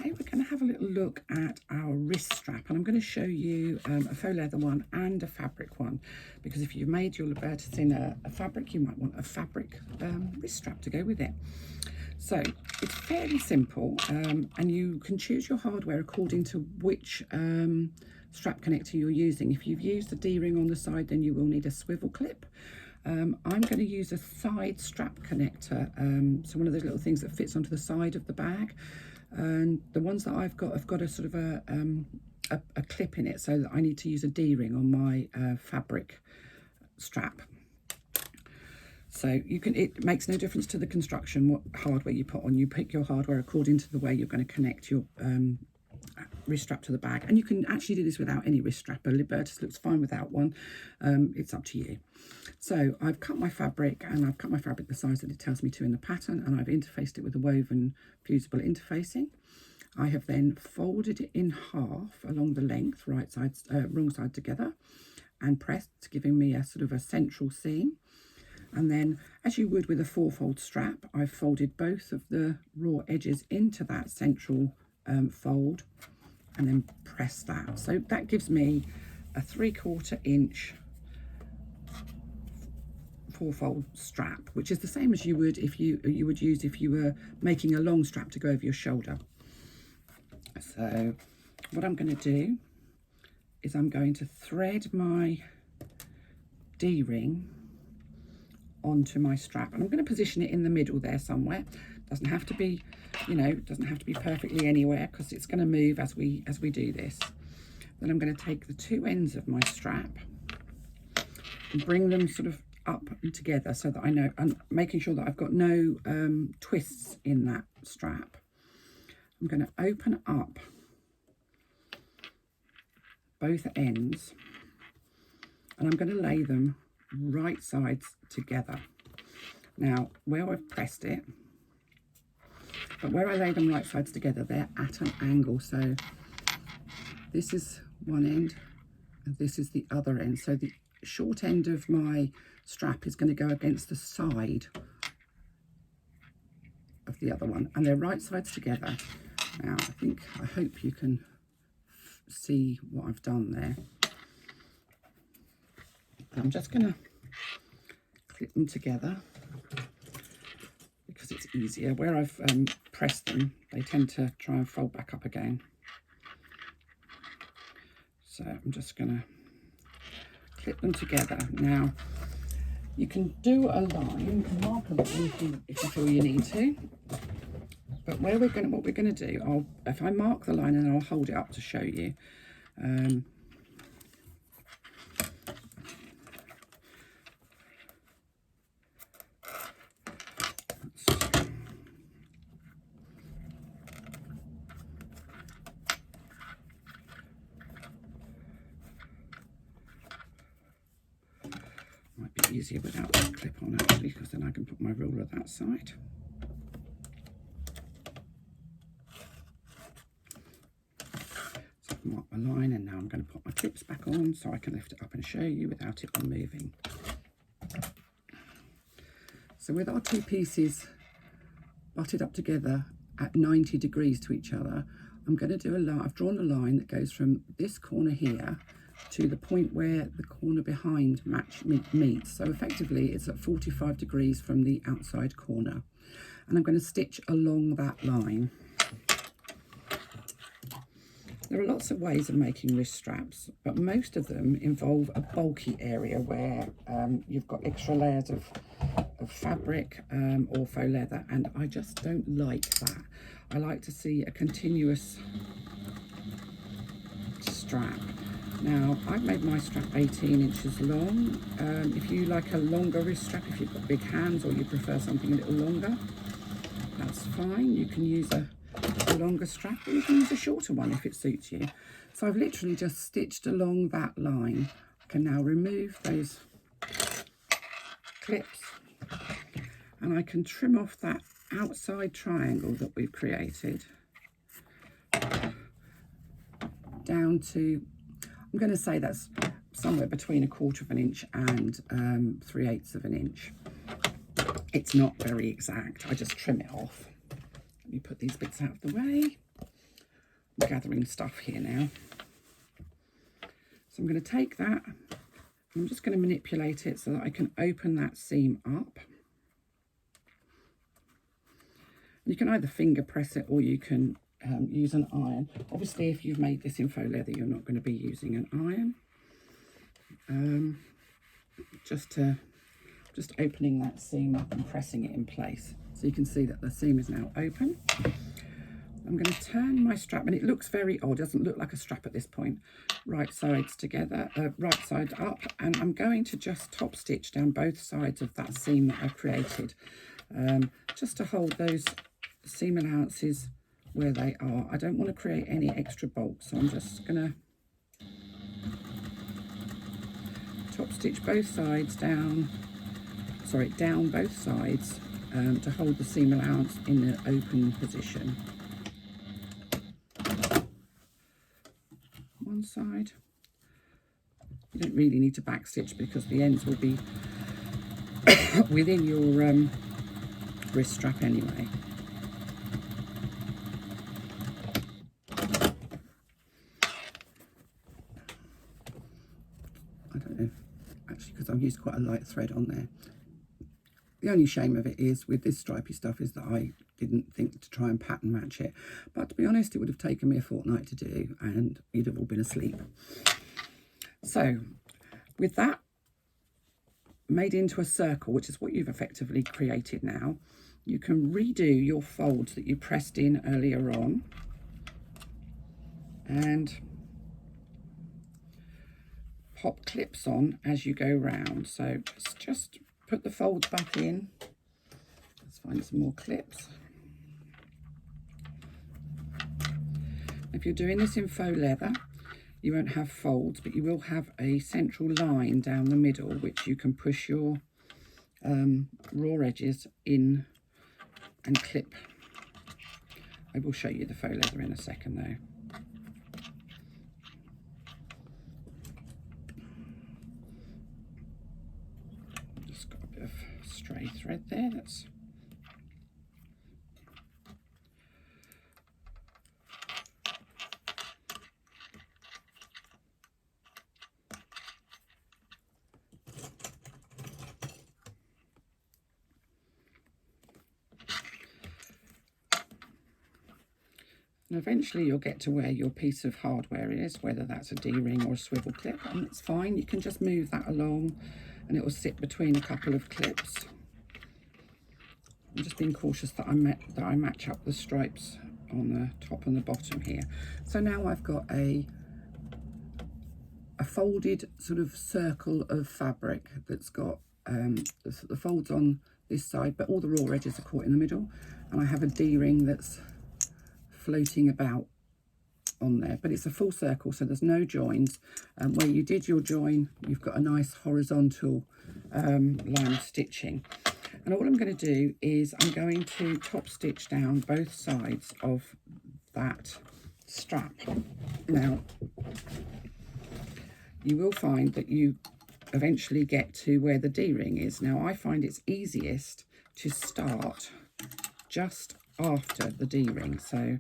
Okay, we're going to have a little look at our wrist strap, and I'm going to show you a faux leather one and a fabric one, because if you've made your Libertas in a fabric, you might want a fabric wrist strap to go with it. So it's fairly simple, and you can choose your hardware according to which strap connector you're using. If you've used a D-ring on the side, then you will need a swivel clip. I'm going to use a side strap connector, so one of those little things that fits onto the side of the bag. And the ones that I've got have got a sort of a clip in it, so that I need to use a D-ring on my fabric strap. So you can, it makes no difference to the construction what hardware you put on. You pick your hardware according to the way you're going to connect your wrist strap to the bag, and you can actually do this without any wrist strap. A Libertas looks fine without one. It's up to you. So I've cut my fabric, and I've cut my fabric the size that it tells me to in the pattern, and I've interfaced it with a woven fusible interfacing. I have then folded it in half along the length, right sides, wrong side together, and pressed, giving me a sort of a central seam. And then, as you would with a four-fold strap, I've folded both of the raw edges into that central fold, and then press that. So that gives me a 3/4 inch four-fold strap, which is the same as you would if you would use if you were making a long strap to go over your shoulder. So what I'm going to do is I'm going to thread my D-ring onto my strap, and I'm going to position it in the middle there somewhere. Doesn't have to be, you know, doesn't have to be perfectly anywhere, because it's going to move as we do this. Then I'm going to take the two ends of my strap and bring them sort of up and together, so that I know, I'm making sure that I've got no twists in that strap. I'm going to open up both ends, and I'm going to lay them right sides together. Now, where I've pressed it, but where I lay them right sides together, they're at an angle. So this is one end and this is the other end. So the short end of my strap is going to go against the side of the other one, and they're right sides together. Now, I hope you can see what I've done there. I'm just going to clip them together because it's easier. Where I've pressed them, they tend to try and fold back up again. So I'm just going to clip them together. Now, you can do a line, you can mark a line if you feel you need to. But what we're going to do, if I mark the line, and I'll hold it up to show you. Might be easier without that clip on, actually, because then I can put my ruler that side. So I've marked my line, and now I'm going to put my clips back on so I can lift it up and show you without it on moving. So with our two pieces butted up together at 90 degrees to each other, I'm going to do a line. I've drawn a line that goes from this corner here to the point where the corner behind meets. So effectively it's at 45 degrees from the outside corner, and I'm going to stitch along that line. There are lots of ways of making wrist straps, but most of them involve a bulky area where you've got extra layers of fabric or faux leather, and I just don't like that. I like to see a continuous strap. Now, I've made my strap 18 inches long. If you like a longer wrist strap, if you've got big hands or you prefer something a little longer, that's fine. You can use a longer strap, or you can use a shorter one if it suits you. So I've literally just stitched along that line. I can now remove those clips, and I can trim off that outside triangle that we've created down to, I'm going to say that's somewhere between 1/4 of an inch and 3/8 of an inch. It's not very exact. I just trim it off. Let me put these bits out of the way. gathering stuff here now. So I'm going to take that, I'm just going to manipulate it so that I can open that seam up. You can either finger press it or you can use an iron. Obviously, if you've made this in faux leather, you're not going to be using an iron. Just opening that seam up and pressing it in place. So you can see that the seam is now open. I'm going to turn my strap, and it looks very odd, doesn't look like a strap at this point. Right sides together, right side up, and I'm going to just top stitch down both sides of that seam that I've created, just to hold those seam allowances where they are. I don't want to create any extra bolts, so I'm just going to top stitch both sides down, down both sides, to hold the seam allowance in the open position. One side. You don't really need to back stitch because the ends will be within your wrist strap anyway. I don't know, actually, because I've used quite a light thread on there. The only shame of it is with this stripy stuff is that I didn't think to try and pattern match it. But to be honest, it would have taken me a fortnight to do and you'd have all been asleep. So with that made into a circle, which is what you've effectively created now, you can redo your folds that you pressed in earlier on and pop clips on as you go round. So just put the folds back in. Let's find some more clips. If you're doing this in faux leather, you won't have folds, but you will have a central line down the middle, which you can push your raw edges in and clip. I will show you the faux leather in a second though. Just got a bit of stray thread there. That's and eventually you'll get to where your piece of hardware is, whether that's a D-ring or a swivel clip, and it's fine. You can just move that along and it will sit between a couple of clips. I'm just being cautious that I match up the stripes on the top and the bottom here. So now I've got a folded sort of circle of fabric that's got the folds on this side, but all the raw edges are caught in the middle, and I have a D-ring that's floating about on there, but it's a full circle, so there's no joins. Where you did your join, you've got a nice horizontal line of stitching. And all I'm going to do is I'm going to top stitch down both sides of that strap. Now, you will find that you eventually get to where the D-ring is. Now, I find it's easiest to start just after the D-ring, so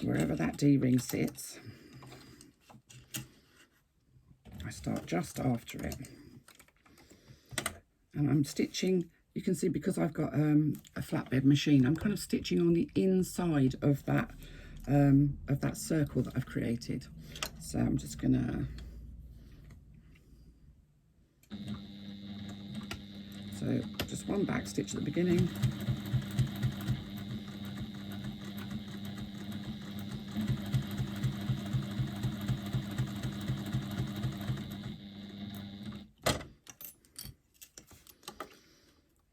wherever that D-ring sits, I start just after it, and I'm stitching. You can see, because I've got a flatbed machine, I'm kind of stitching on the inside of that circle that I've created. So I'm just gonna, so just one back stitch at the beginning,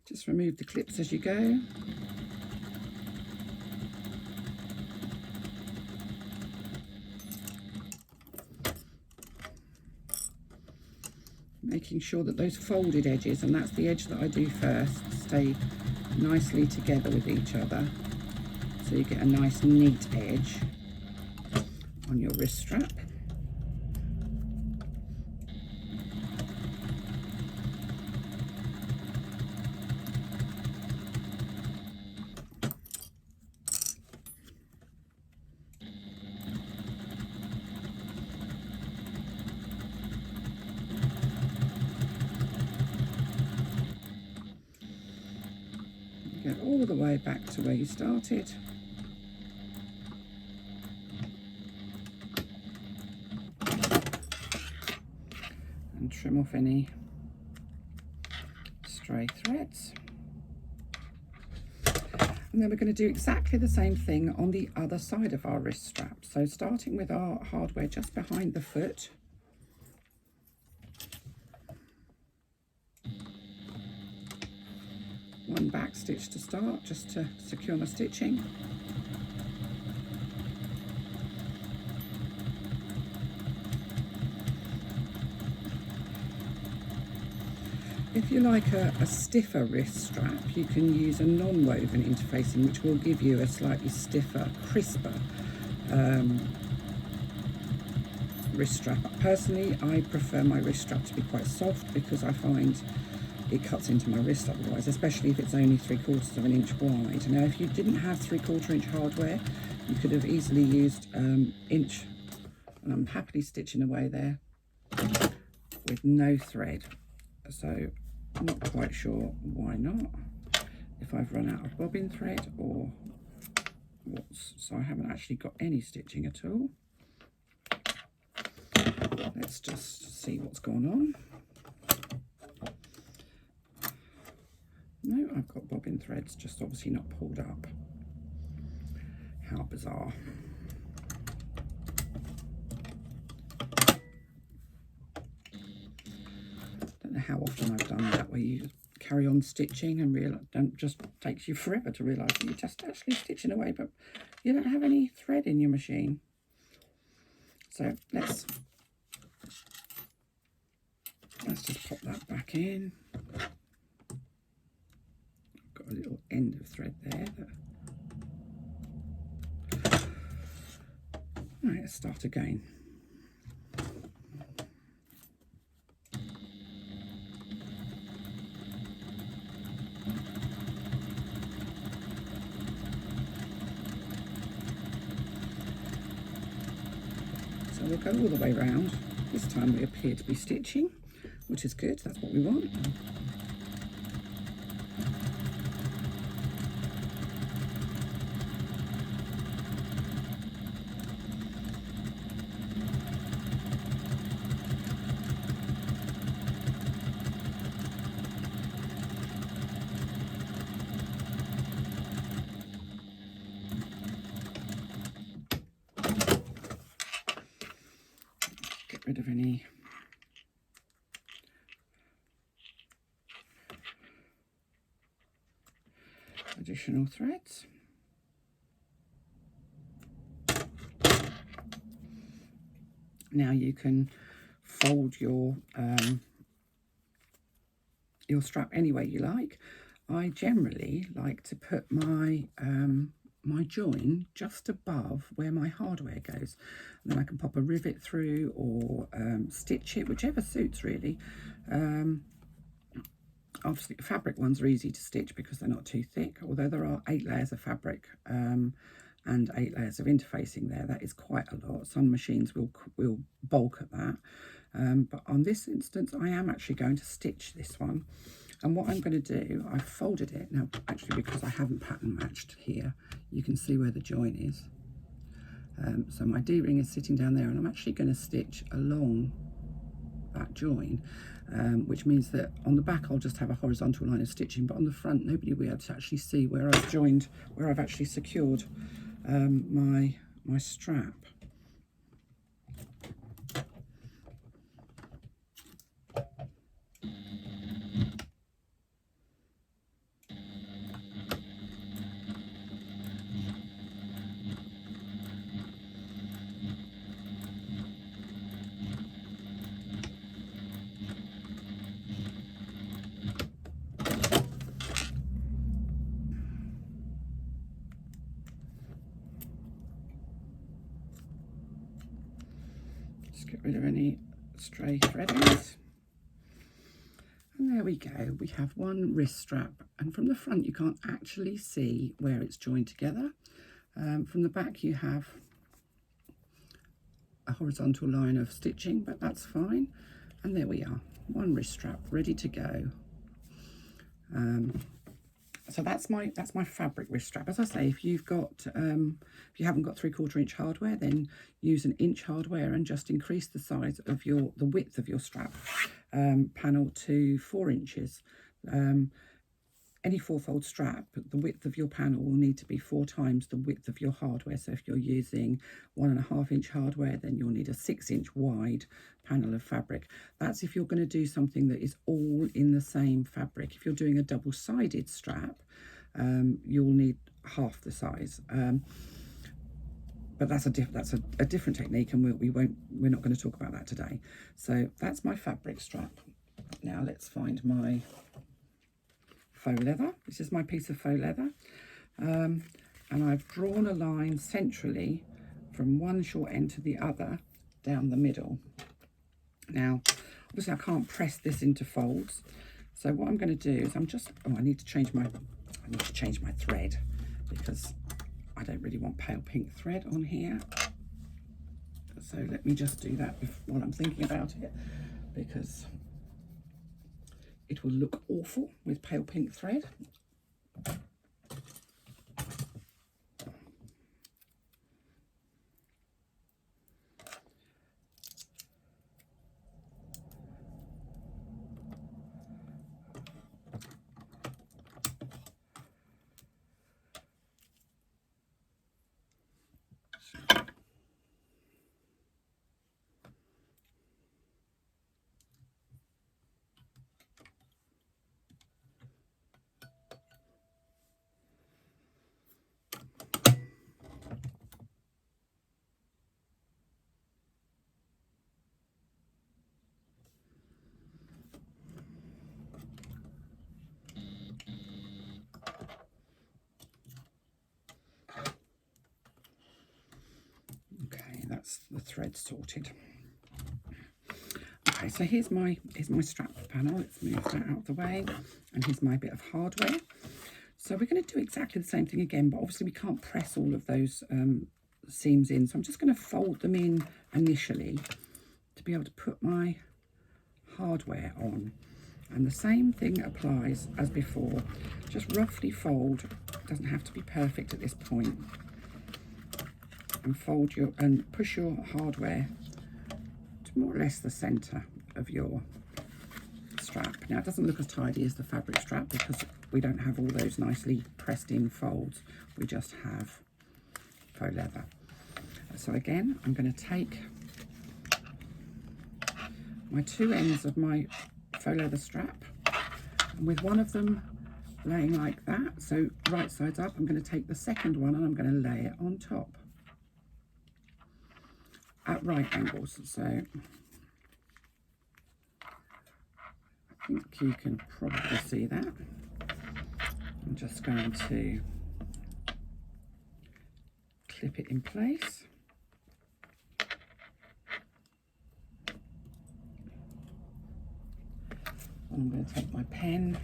just remove the clips as you go. Making sure that those folded edges, and that's the edge that I do first, stay nicely together with each other, so you get a nice neat edge on your wrist strap. all the way back to where you started. And trim off any stray threads. And then we're going to do exactly the same thing on the other side of our wrist strap. So starting with our hardware just behind the foot. One back stitch to start, just to secure my stitching. If you like a stiffer wrist strap, you can use a non-woven interfacing, which will give you a slightly stiffer, crisper wrist strap. Personally, I prefer my wrist strap to be quite soft because I find it cuts into my wrist otherwise, especially if it's only 3/4 of an inch wide. Now, if you didn't have 3/4 inch hardware, you could have easily used inch, and I'm happily stitching away there with no thread. So I'm not quite sure why not, if I've run out of bobbin thread or what's, so I haven't actually got any stitching at all. Let's just see what's going on. No, I've got bobbin threads, just obviously not pulled up. How bizarre. Don't know how often I've done that, where you carry on stitching and just takes you forever to realise that you're just actually stitching away, but you don't have any thread in your machine. So let's just pop that back in. Got a little end of thread there. Right, let's start again. So we'll go all the way around. This time we appear to be stitching, which is good, that's what we want. Get rid of any additional threads. Now you can fold your strap any way you like. I generally like to put my my join just above where my hardware goes, and then I can pop a rivet through or stitch it, whichever suits really. Obviously fabric ones are easy to stitch because they're not too thick, although there are 8 layers of fabric and 8 layers of interfacing there. That is quite a lot. Some machines will bulk at that, but on this instance I am actually going to stitch this one. And what I'm going to do, I've folded it now, actually, because I haven't pattern matched here, you can see where the join is. So my D-ring is sitting down there, and I'm actually going to stitch along that join, which means that on the back I'll just have a horizontal line of stitching, but on the front nobody will be able to actually see where I've joined, where I've actually secured my strap. Get rid of any stray threadings, and there we go. We have one wrist strap, and from the front you can't actually see where it's joined together. From the back you have a horizontal line of stitching, but that's fine. And there we are, one wrist strap ready to go. So that's my fabric wrist strap. As I say, if you've got if you haven't got 3/4 inch hardware, then use an inch hardware and just increase the size of the width of your strap panel to 4 inches. Any 4-fold strap, the width of your panel will need to be 4 times the width of your hardware. So if you're using 1.5 inch hardware, then you'll need a 6 inch wide panel of fabric. That's if you're going to do something that is all in the same fabric. If you're doing a double-sided strap, you'll need half the size. But that's a different technique, and we're not going to talk about that today. So that's my fabric strap. Now let's find my faux leather. This is my piece of faux leather, and I've drawn a line centrally from one short end to the other down the middle. Now obviously I can't press this into folds, so what I'm going to do is I need to change my thread, because I don't really want pale pink thread on here. So let me just do that while I'm thinking about it, because it will look awful with pale pink thread. That's the thread sorted. Okay, so here's my strap panel. Let's move that out of the way, and here's my bit of hardware. So we're going to do exactly the same thing again, but obviously we can't press all of those seams in. So I'm just going to fold them in initially to be able to put my hardware on. And the same thing applies as before. Just roughly fold. It doesn't have to be perfect at this point. And push your hardware to more or less the centre of your strap. Now it doesn't look as tidy as the fabric strap because we don't have all those nicely pressed in folds. We just have faux leather. So again, I'm going to take my 2 ends of my faux leather strap, and with one of them laying like that, so right sides up, I'm going to take the second one and I'm going to lay it on top at right angles. So I think you can probably see that. I'm just going to clip it in place. And I'm going to take my pen.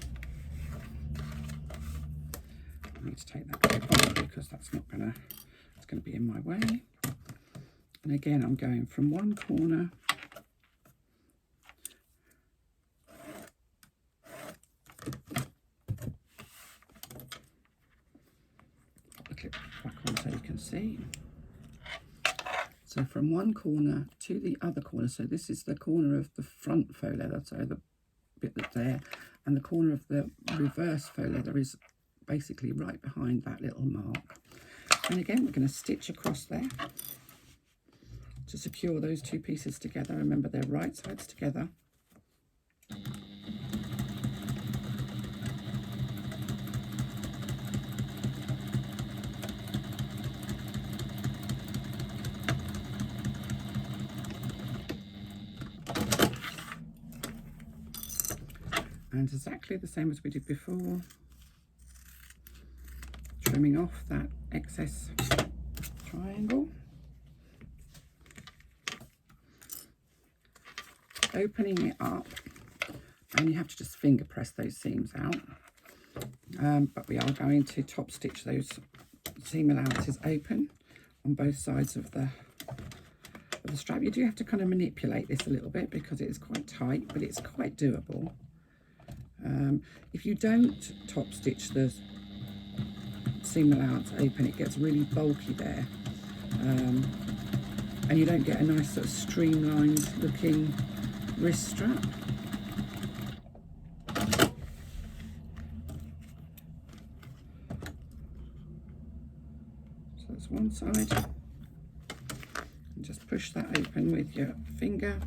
I need to take that clip off because that's not going to, it's going to be in my way. And again, I'm going from one corner the clip back on so you can see. So from one corner to the other corner. So this is the corner of the front faux leather, so the bit that's there, and the corner of the reverse faux leather is basically right behind that little mark. And again, we're going to stitch across there to secure those two pieces together. Remember, they're right sides together. And exactly the same as we did before, trimming off that excess triangle, opening it up, and you have to just finger press those seams out, but we are going to top stitch those seam allowances open on both sides of the strap. You do have to kind of manipulate this a little bit because it is quite tight, but it's quite doable. If you don't top stitch the seam allowance open, it gets really bulky there, and you don't get a nice sort of streamlined looking wrist strap. So that's one side, and just push that open with your finger.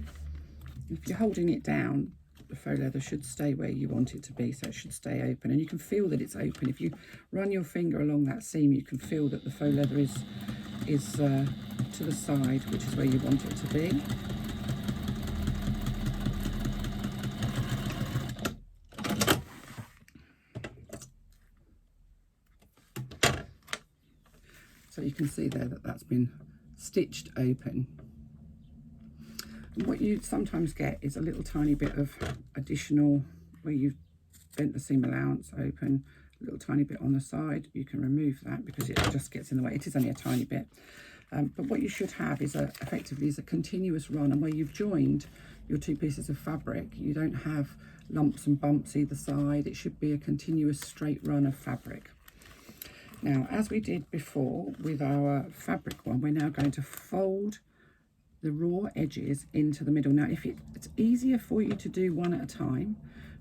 If you're holding it down, the faux leather should stay where you want it to be, so it should stay open, and you can feel that it's open. If you run your finger along that seam, you can feel that the faux leather is to the side, which is where you want it to be. So you can see there that that's been stitched open. And what you sometimes get is a little tiny bit of additional, where you've bent the seam allowance open, a little tiny bit on the side. You can remove that because it just gets in the way. It is only a tiny bit. But what you should have is effectively a continuous run, and where you've joined your two pieces of fabric, you don't have lumps and bumps either side. It should be a continuous straight run of fabric. Now, as we did before with our fabric one, we're now going to fold the raw edges into the middle. Now, if it's easier for you to do one at a time,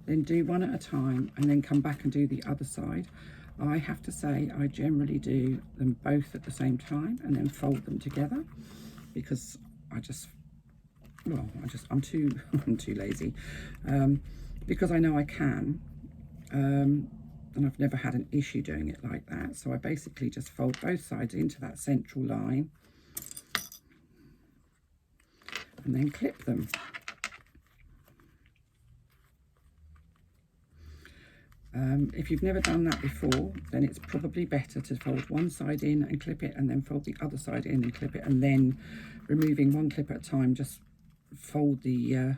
then do one at a time and then come back and do the other side. I have to say I generally do them both at the same time and then fold them together, because I'm too I'm too lazy, because I know I can, and I've never had an issue doing it like that. So I basically just fold both sides into that central line and then clip them. If you've never done that before, then it's probably better to fold one side in and clip it, and then fold the other side in and clip it, and then removing one clip at a time, just fold the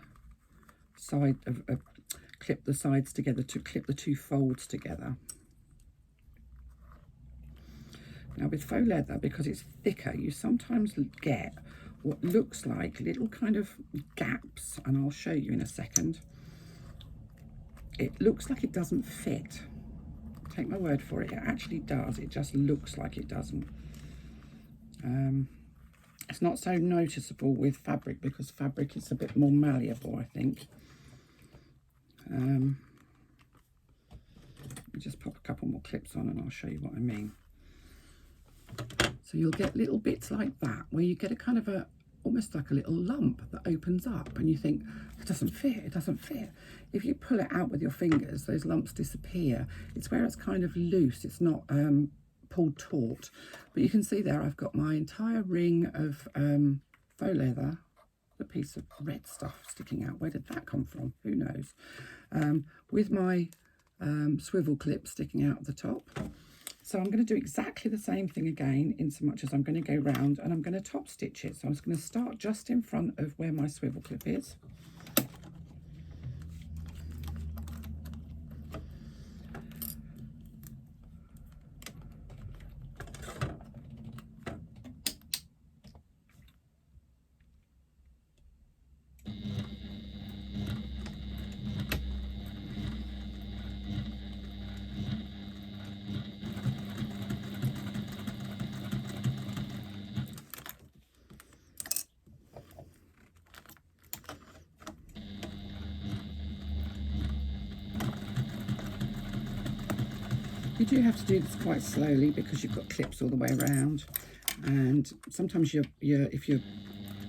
clip the sides together to clip the two folds together. Now with faux leather, because it's thicker, you sometimes get what looks like little kind of gaps, and I'll show you in a second. It looks like it doesn't fit. Take my word for it, it actually does. It just looks like it doesn't. It's not so noticeable with fabric, because fabric is a bit more malleable, I think. Let me just pop a couple more clips on and I'll show you what I mean. So you'll get little bits like that, where you get a kind of almost like a little lump that opens up, and you think, it doesn't fit, it doesn't fit. If you pull it out with your fingers, those lumps disappear. It's where it's kind of loose, it's not pulled taut. But you can see there I've got my entire ring of faux leather, the piece of red stuff sticking out. Where did that come from? Who knows? With my swivel clip sticking out the top. So I'm going to do exactly the same thing again, in so much as I'm going to go round and I'm going to top stitch it. So I'm just going to start just in front of where my swivel clip is. You do have to do this quite slowly because you've got clips all the way around, and sometimes if your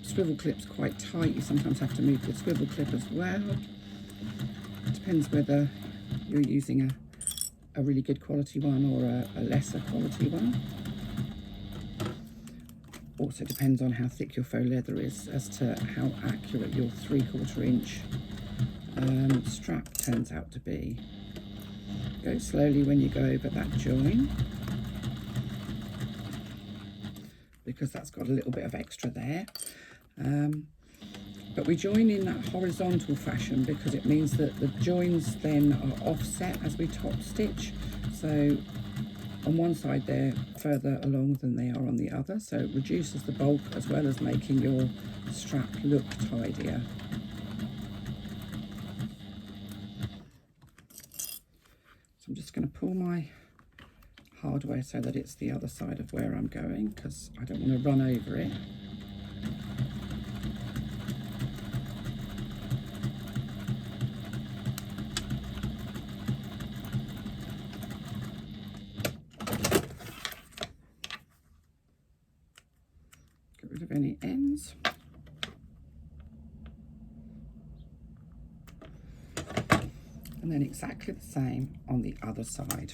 swivel clip's quite tight, you sometimes have to move the swivel clip as well. It depends whether you're using a really good quality one or a lesser quality one. Also depends on how thick your faux leather is as to how accurate your 3/4 inch strap turns out to be. Go slowly when you go over that join, because that's got a little bit of extra there. But we join in that horizontal fashion because it means that the joins then are offset as we top stitch. So on one side they're further along than they are on the other, so it reduces the bulk as well as making your strap look tidier. I'm just going to pull my hardware so that it's the other side of where I'm going, because I don't want to run over it. Get rid of any ends. And then exactly the same on the other side.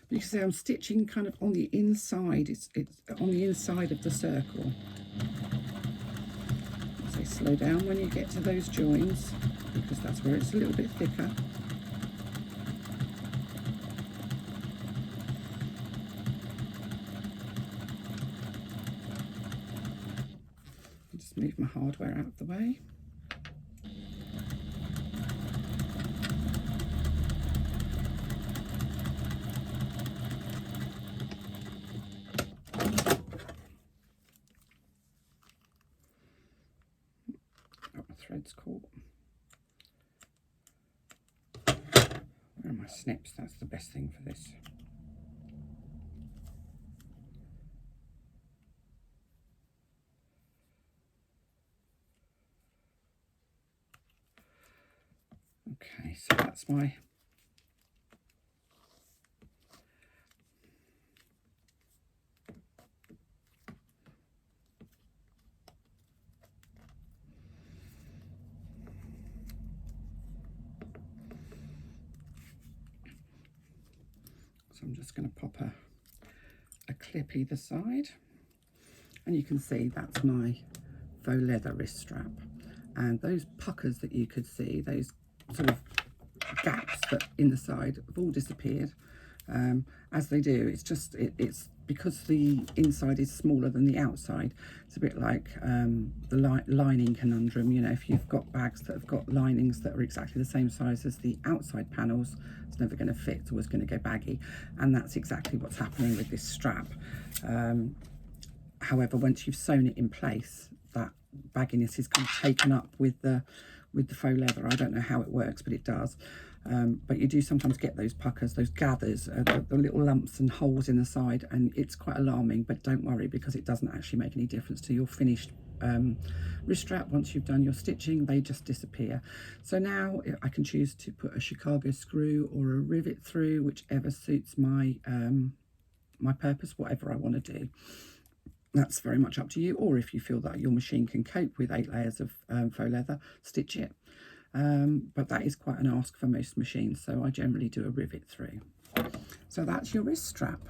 You can see I'm stitching kind of on the inside. It's on the inside of the circle. So slow down when you get to those joins, because that's where it's a little bit thicker. Just move my hardware out of the way. Threads caught. Where are my snips? That's the best thing for this. Okay, so that's my so I'm just going to pop a clip either side, and you can see that's my faux leather wrist strap, and those puckers that you could see, those sort of gaps that in the side, have all disappeared, as they do. It's just it's because the inside is smaller than the outside. It's a bit like the lining conundrum. You know, if you've got bags that have got linings that are exactly the same size as the outside panels, it's never going to fit. It's always going to go baggy, and that's exactly what's happening with this strap. However, once you've sewn it in place, that bagginess is kind of taken up with the faux leather. I don't know how it works, but it does. But you do sometimes get those puckers, those gathers, the little lumps and holes in the side, and it's quite alarming. But don't worry, because it doesn't actually make any difference to your finished wrist strap. Once you've done your stitching, they just disappear. So now I can choose to put a Chicago screw or a rivet through, whichever suits my my purpose, whatever I want to do. That's very much up to you. Or if you feel that your machine can cope with 8 layers of faux leather, stitch it. But that is quite an ask for most machines, so I generally do a rivet through. So that's your wrist strap.